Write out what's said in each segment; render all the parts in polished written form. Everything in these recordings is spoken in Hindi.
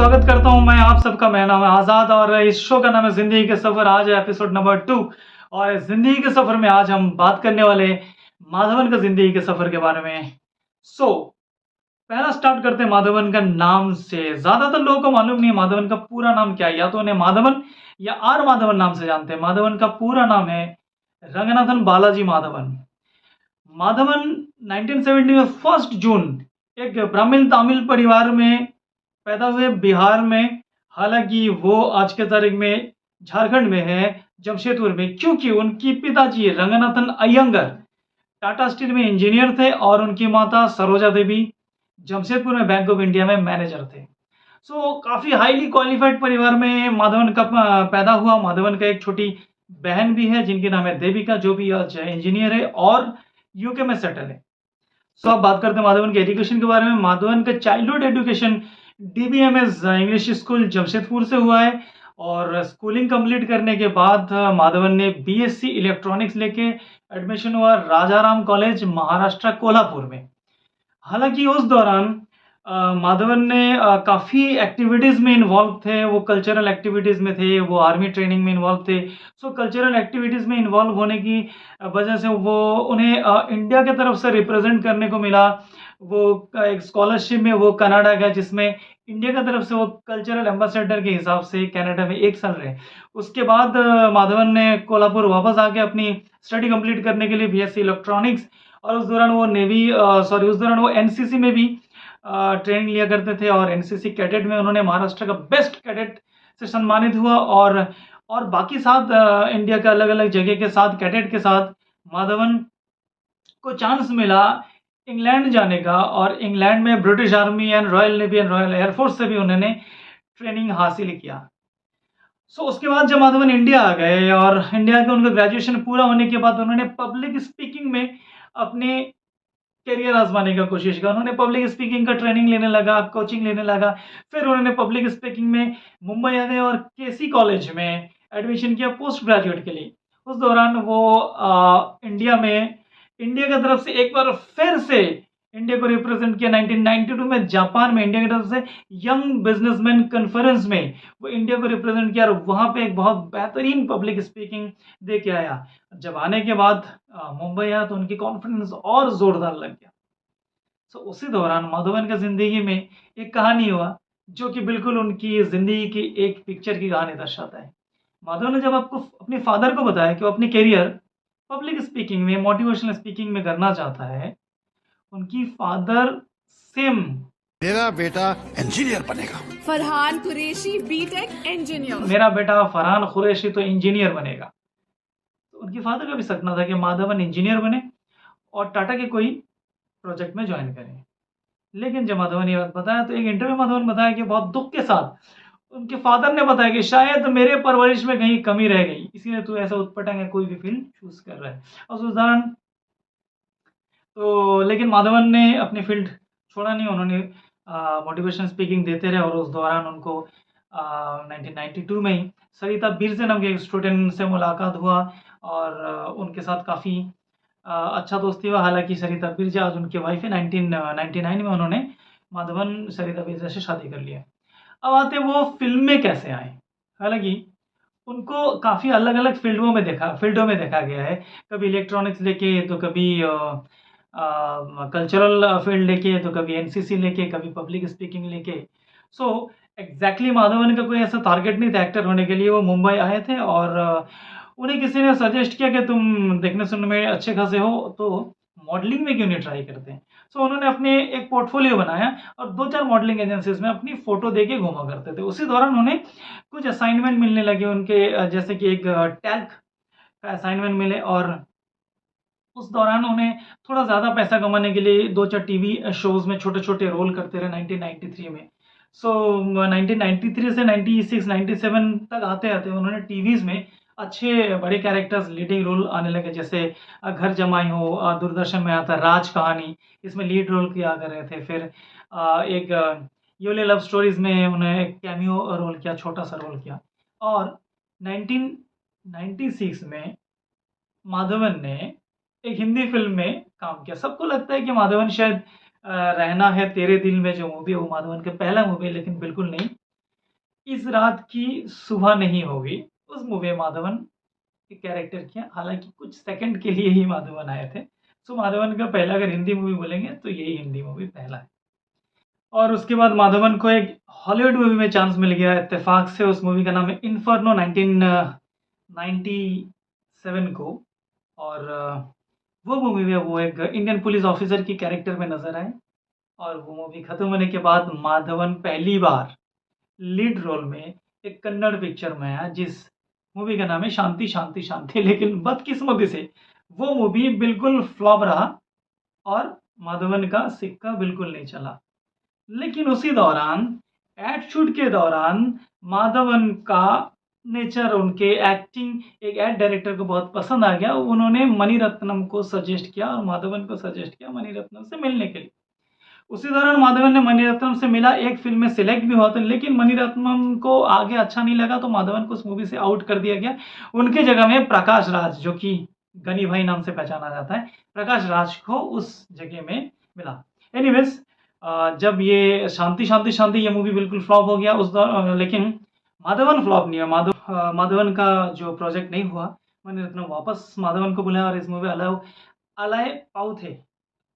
स्वागत करता हूं मैं आप सबका। मेरा नाम है आज़ाद और इस शो का नाम है ज़िंदगी के सफ़र। आज है एपिसोड नंबर 2 और इस ज़िंदगी के सफ़र में आज हम बात करने वाले माधवन का ज़िंदगी के सफ़र के बारे में। पहला स्टार्ट करते हैं माधवन का नाम से। ज़्यादातर लोगों को मालूम नहीं है माधवन का पूरा नाम क्या है, या तो उन्हें माधवन या आर माधवन नाम से जानते हैं। माधवन का पूरा नाम है रंगनाथन बालाजी माधवन। माधवन 1970 में 1 जून एक ब्राह्मण तमिल परिवार में पैदा हुए बिहार में। हालांकि वो आज के तारीख में झारखंड में है, जमशेदपुर में, क्योंकि उनकी पिताजी रंगनाथन अयंगर टाटा स्टील में इंजीनियर थे और उनकी माता सरोजा देवी जमशेदपुर में बैंक ऑफ इंडिया में मैनेजर थे। काफी हाईली क्वालिफाइड परिवार में माधवन का पैदा हुआ। माधवन का एक छोटी बहन भी है जिनकी नाम है देविका, जो भी आज इंजीनियर है और यूके में सेटल है। अब बात करते हैं माधवन के एजुकेशन के बारे में। माधवन का childhood education DBMS English school Jamshedpur से हुआ है और स्कूलिंग कंप्लीट करने के बाद माधवन ने बीएससी इलेक्ट्रॉनिक्स लेके एडमिशन हुआ राजाराम कॉलेज महाराष्ट्र कोल्हापुर में। हालांकि उस दौरान माधवन ने काफ़ी एक्टिविटीज़ में इन्वॉल्व थे। वो कल्चरल एक्टिविटीज़ में थे, वो आर्मी ट्रेनिंग में इन्वॉल्व थे। कल्चरल एक्टिविटीज़ में इन्वॉल्व होने की वजह से वो उन्हें इंडिया की तरफ से रिप्रेजेंट करने को मिला। वो एक स्कॉलरशिप में वो कनाडा गया, जिसमें इंडिया की तरफ से वो कल्चरल एम्बेसडर के हिसाब से कनाडा में 1 साल रहे। उसके बाद माधवन ने कोल्हापुर वापस आके अपनी स्टडी कंप्लीट करने के लिए बीएससी इलेक्ट्रॉनिक्स, और उस दौरान वो एनसीसी में भी ट्रेनिंग लिया करते थे और एनसीसी कैडेट में उन्होंने महाराष्ट्र का बेस्ट कैडेट से सम्मानित हुआ। और बाकी 7 इंडिया के अलग अलग जगह के 7 कैडेट के साथ माधवन को चांस मिला इंग्लैंड जाने का, और इंग्लैंड में British army and royal navy and royal air force से भी उन्होंने ट्रेनिंग हासिल किया। उसके बाद जब माधवन इंडिया आ गए और इंडिया के उनका ग्रेजुएशन पूरा होने के बाद उन्होंने पब्लिक स्पीकिंग में अपने करियर आजमाने का कोशिश किया। उन्होंने पब्लिक स्पीकिंग का ट्रेनिंग लेने लगा, कोचिंग लेने लगा। फिर उन्होंने पब्लिक स्पीकिंग में मुंबई आ गए और केसी कॉलेज में एडमिशन किया पोस्ट ग्रेजुएट के लिए। उस दौरान वो इंडिया की तरफ से एक बार फिर से इंडिया को रिप्रेजेंट किया। 1992 में जापान में इंडिया की तरफ से यंग बिजनेसमैन कॉन्फ्रेंस में वो इंडिया को रिप्रेजेंट किया और वहाँ पे एक बहुत बेहतरीन पब्लिक स्पीकिंग दे के आया। जब आने के बाद मुंबई आया तो उनकी कॉन्फिडेंस और जोरदार लग गया। उसी दौरान माधवन का जिंदगी में एक कहानी हुआ जो कि बिल्कुल उनकी जिंदगी की एक पिक्चर की कहानी दर्शाता है। माधवन ने जब आपको अपने फादर को बताया कि वो अपनी करियर पब्लिक स्पीकिंग में, मोटिवेशनल स्पीकिंग में करना चाहता है, उनकी फादर सेम मेरा बेटा इंजीनियर बनेगा। Farhan Qureshi B Tech engineer. मेरा बेटा फरहान कुरैशी तो इंजीनियर बनेगा। तो उनके फादर का भी सपना था कि माधवन इंजीनियर बने और टाटा के कोई प्रोजेक्ट में ज्वाइन करें। लेकिन जब माधवन ये बात बताया तो एक इंटरव्यू में माधवन बताया कि बहुत दुख के साथ उनके फादर ने बताया कि शायद मेरे परवरिश में कहीं कमी रह गई, इसीलिए तू ऐसा उत्पटांग कोई भी फील्ड चूज कर रहा है। और उस दौरान लेकिन माधवन ने अपनी फील्ड छोड़ा नहीं। उन्होंने मोटिवेशन स्पीकिंग देते रहे और उस दौरान उनको 1992 में ही सरिता बिरजे नाम के एक स्टूडेंट से मुलाकात हुआ और उनके साथ काफ़ी अच्छा दोस्ती हुआ। हालांकि सरिता बिरजा आज उनकी वाइफ है। 1999 में उन्होंने माधवन सरिता बिरजा से शादी कर लिया। अब आते वो फिल्म में कैसे आए। हालांकि उनको काफ़ी अलग अलग फील्डों में देखा गया है। कभी इलेक्ट्रॉनिक्स लेके, तो कभी कल्चरल फील्ड लेके, तो कभी एनसीसी लेके, कभी पब्लिक स्पीकिंग लेके। एग्जैक्टली माधवन का कोई ऐसा टारगेट नहीं था एक्टर होने के लिए। वो मुंबई आए थे और उन्हें किसी ने सजेस्ट किया कि तुम देखने सुनने में अच्छे खासे हो तो मॉडलिंग में क्यों नहीं ट्राई करते हैं। उन्होंने अपने एक पोर्टफोलियो बनाया और 2-4 मॉडलिंग एजेंसीज में अपनी फ़ोटो देके घूमा करते थे। उसी दौरान उन्हें कुछ असाइनमेंट मिलने लगे उनके, जैसे कि एक टैग का असाइनमेंट मिले और उस दौरान उन्हें थोड़ा ज़्यादा पैसा कमाने के लिए 2-4 टीवी शोज़ में छोटे-छोटे रोल करते रहे 1993 में। 1993 से 96, 97 तक आते-आते उन्होंने टीवीज़ में अच्छे बड़े कैरेक्टर्स लीडिंग रोल आने लगे, जैसे घर जमाई हो, दूरदर्शन में आता राज कहानी, इसमें लीड रोल किया कर रहे थे। फिर एक योले लव स्टोरीज़ में उन्होंने एक कैमियो रोल किया, छोटा-सा रोल किया। और 1996 में माधवन ने एक हिंदी फ़िल्म में काम किया। सबको लगता है कि माधवन शायद रहना है तेरे दिल में जो मूवी है वो माधवन का पहला मूवी है, लेकिन बिल्कुल नहीं। इस रात की सुबह नहीं होगी, उस मूवी में माधवन के कैरेक्टर किया। हालाँकि कुछ सेकंड के लिए ही माधवन आए थे। सो माधवन का पहला अगर हिंदी मूवी बोलेंगे तो यही हिंदी मूवी पहला है। और उसके बाद माधवन को एक हॉलीवुड मूवी में चांस मिल गया इत्तेफाक से। उस मूवी का नाम है इन्फर्नो 1997 को। और वो मूवी में वो एक इंडियन पुलिस ऑफिसर की कैरेक्टर में नज़र आए। और वो मूवी खत्म होने के बाद माधवन पहली बार लीड रोल में एक कन्नड़ पिक्चर में आया, जिस मूवी का नाम है शांति शांति शांति। लेकिन बदकिस्मती से वो मूवी बिल्कुल फ्लॉप रहा और माधवन का सिक्का बिल्कुल नहीं चला। लेकिन उसी दौरान एड शूट के दौरान माधवन का नेचर, उनके एक्टिंग एक एड डायरेक्टर को बहुत पसंद आ गया। उन्होंने मणिरत्नम को सजेस्ट किया और माधवन को सजेस्ट किया मणिरत्नम से मिलने के लिए। उसी दौरान माधवन ने मणिरत्नम से मिला, एक फिल्म में सिलेक्ट भी हुआ था, लेकिन मणिरत्नम को आगे अच्छा नहीं लगा तो माधवन को उस मूवी से आउट कर दिया गया। उनके जगह में प्रकाश राज, जो कि गनी भाई नाम से पहचाना जाता है, प्रकाश राज को उस जगह में मिला। एनीवेज, जब ये शांति शांति शांति ये मूवी बिल्कुल फ्लॉप हो गया उस दौर, लेकिन माधवन फ्लॉप नहीं हुआ। माधवन का जो प्रोजेक्ट नहीं हुआ, मणिरत्नम वापस माधवन को बुलाया और इस मूवी अलाय पाउ थे।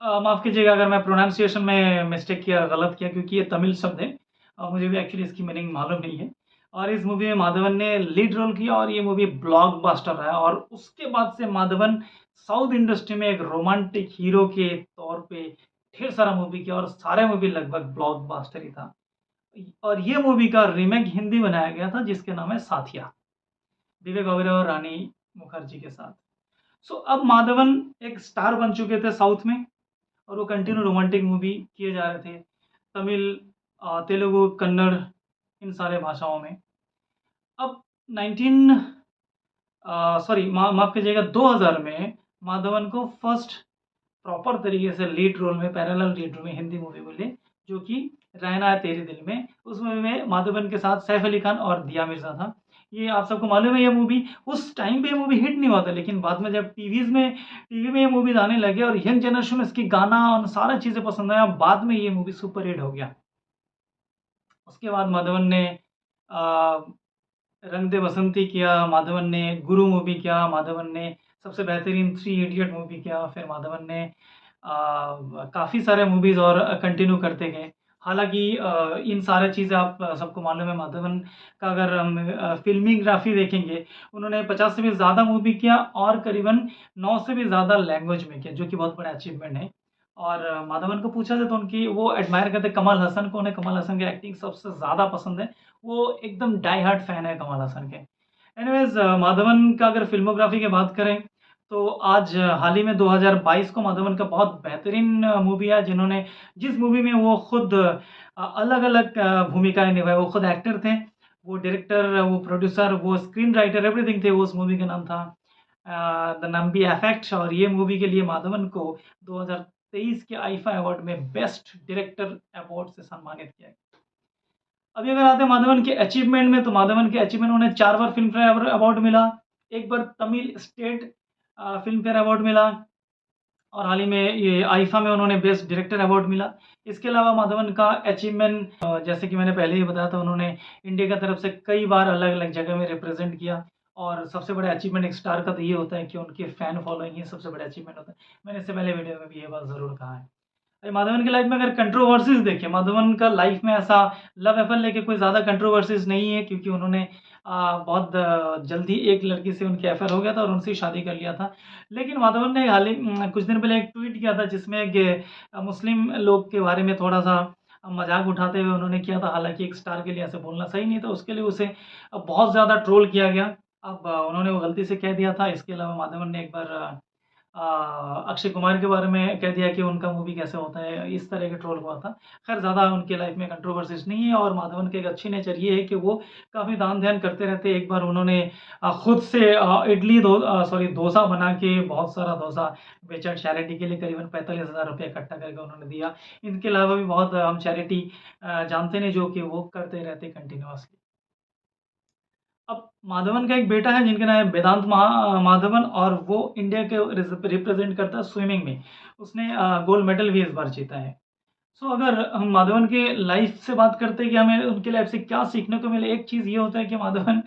माफ़ कीजिएगा अगर मैं प्रोनाउंसिएशन में मिस्टेक किया, गलत किया, क्योंकि ये तमिल शब्द है और मुझे भी एक्चुअली इसकी मीनिंग मालूम नहीं है। और इस मूवी में माधवन ने लीड रोल किया और ये मूवी ब्लॉकबस्टर रहा। और उसके बाद से माधवन साउथ इंडस्ट्री में एक रोमांटिक हीरो के तौर पे ढेर सारा मूवी किया और सारे मूवी लगभग ब्लॉकबस्टर ही था। और ये मूवी का रीमेक हिंदी बनाया गया था जिसके नाम है साथिया, विवेक ओबेरॉय और रानी मुखर्जी के साथ। सो अब माधवन एक स्टार बन चुके थे साउथ में और वो कंटिन्यू रोमांटिक मूवी किए जा रहे थे, तमिल, तेलुगु, कन्नड़, इन सारे भाषाओं में। अब 19 सॉरी माफ़ कीजिएगा 2000 में माधवन को फर्स्ट प्रॉपर तरीके से लीड रोल में, पैरेलल लीड रोल में हिंदी मूवी मिली, जो कि रहना है तेरे दिल में। उस मूवी में माधवन के साथ सैफ अली खान और दिया मिर्जा था। ये आप सबको मालूम है, ये मूवी उस टाइम पे ये मूवी हिट नहीं हुआ था, लेकिन बाद में जब टीवी में ये मूवीज आने लगे और यंग जनरेशन में इसकी गाना और सारी चीज़ें पसंद आया, बाद में ये मूवी सुपर हिट हो गया। उसके बाद माधवन ने रंग दे बसंती किया, माधवन ने गुरु मूवी किया, माधवन ने सबसे बेहतरीन थ्री इडियट मूवी किया, फिर माधवन ने काफ़ी सारे मूवीज़ और कंटिन्यू करते गए। हालाँकि इन सारी चीज़ें आप सबको मालूम है। माधवन का अगर हम फ़िल्मीग्राफ़ी देखेंगे, उन्होंने 50 से भी ज़्यादा मूवी किया और करीबन 9 से भी ज़्यादा लैंग्वेज में किया, जो कि बहुत बड़ा अचीवमेंट है। और माधवन को पूछा जाए तो उनकी वो एडमायर करते कमल हसन को, उन्हें कमल हसन की एक्टिंग सबसे ज़्यादा पसंद है। वो एकदम डाई हार्ड फ़ैन है कमल हसन के। एनीवेज़, माधवन का अगर फ़िल्मोग्राफ़ी की बात करें तो आज हाल ही में 2022 को माधवन का बहुत बेहतरीन मूवी है, जिस मूवी में वो खुद अलग-अलग भूमिकाएँ निभाए। वो खुद एक्टर थे, वो डायरेक्टर, वो प्रोड्यूसर, वो स्क्रीन राइटर, एवरीथिंग थे। वो उस मूवी का नाम था द नंबी इफेक्ट। और ये मूवी के लिए माधवन को 2023 के आईफा अवार्ड में बेस्ट डायरेक्टर अवार्ड से सम्मानित किया गया। अभी अगर आते हैं माधवन के अचीवमेंट में, तो माधवन के अचीवमेंट, उन्हें 4 बार फिल्म फेयर अवार्ड मिला, 1 बार Tamil state film fair award मिला और हाल ही में ये आईफा में उन्होंने बेस्ट डायरेक्टर अवार्ड मिला। इसके अलावा माधवन का अचीवमेंट, जैसे कि मैंने पहले ही बताया था, उन्होंने इंडिया की तरफ से कई बार अलग-अलग जगह में रिप्रेजेंट किया। और सबसे बड़ा अचीवमेंट एक स्टार का तो ये होता है कि उनकी फ़ैन फॉलोइंग ही सबसे बड़ा अचीवमेंट होता है। मैंने इससे पहले वीडियो में भी ये बात ज़रूर कहा है। माधवन की लाइफ में अगर कंट्रोवर्सीज़ देखें, माधवन का लाइफ में ऐसा लव अफेयर लेके कोई ज़्यादा कंट्रोवर्सीज़ नहीं है, क्योंकि उन्होंने बहुत जल्दी एक लड़की से उनके अफेयर हो गया था और उनसे शादी कर लिया था। लेकिन माधवन ने हाल ही कुछ दिन पहले एक ट्वीट किया था, जिसमें एक मुस्लिम लोग के बारे में थोड़ा-सा मज़ाक उठाते हुए उन्होंने किया था। हालाँकि एक स्टार के लिए ऐसे बोलना सही नहीं था, उसके लिए उसे बहुत ज़्यादा ट्रोल किया गया। अब उन्होंने वो गलती से कह दिया था। इसके अलावा माधवन ने एक बार अक्षय कुमार के बारे में कह दिया कि उनका मूवी कैसे होता है, इस तरह के ट्रोल हुआ था। खैर, ज़्यादा उनकी लाइफ में कंट्रोवर्सीज़ नहीं है। और माधवन की एक अच्छी नेचर ये है कि वो काफ़ी दान-ध्यान करते रहते हैं। एक बार उन्होंने खुद से डोसा बना के बहुत सारा डोसा बेचा चैरिटी के लिए, करीबन 45,000 रुपये इकट्ठा करके उन्होंने दिया। इनके अलावा भी बहुत हम चैरिटी जानते हैं जो कि वो करते रहते कंटिन्यूअसली। अब माधवन का एक बेटा है जिनका नाम है वेदांत माधवन, और वो इंडिया के रिप्रेजेंट करता है स्विमिंग में। उसने गोल्ड मेडल भी इस बार जीता है। सो अगर हम माधवन के लाइफ से बात करते हैं कि हमें उनके लाइफ से क्या सीखने को मिले, एक चीज़ ये होता है कि माधवन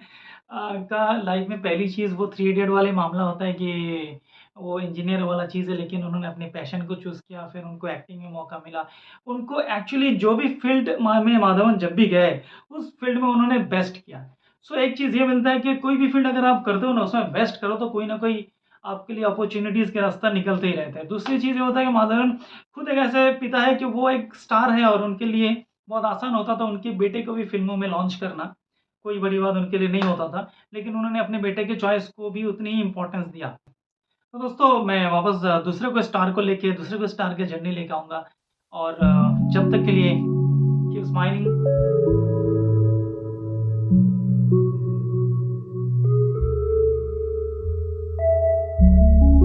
का लाइफ में पहली चीज़ वो थ्री इडियट वाले मामला होता है कि वो इंजीनियर वाला चीज़ है, लेकिन उन्होंने अपने पैशन को चूज़ किया, फिर उनको एक्टिंग में मौका मिला। उनको एक्चुअली जो भी फ़ील्ड में माधवन जब भी गए, उस फ़ील्ड में उन्होंने बेस्ट किया। सो एक चीज़ ये मिलता है कि कोई भी फ़ील्ड अगर आप करते हो ना, उसमें बेस्ट करो तो कोई ना कोई आपके लिए अपॉर्च्युनिटीज़ के रास्ता निकलते ही रहते हैं। दूसरी चीज़ ये होता है कि माधवन खुद एक ऐसे पिता है कि वो एक स्टार है और उनके लिए बहुत आसान होता था उनके बेटे को भी फ़िल्मों में लॉन्च करना। कोई बड़ी बात उनके लिए नहीं होता था, लेकिन उन्होंने अपने बेटे के चॉइस को भी उतनी ही इम्पोर्टेंस दिया। तो दोस्तों मैं वापस दूसरे को स्टार को लेके दूसरे को स्टार की जर्नी लेके आऊँगा और जब तक के लिए कीप स्माइलिंग,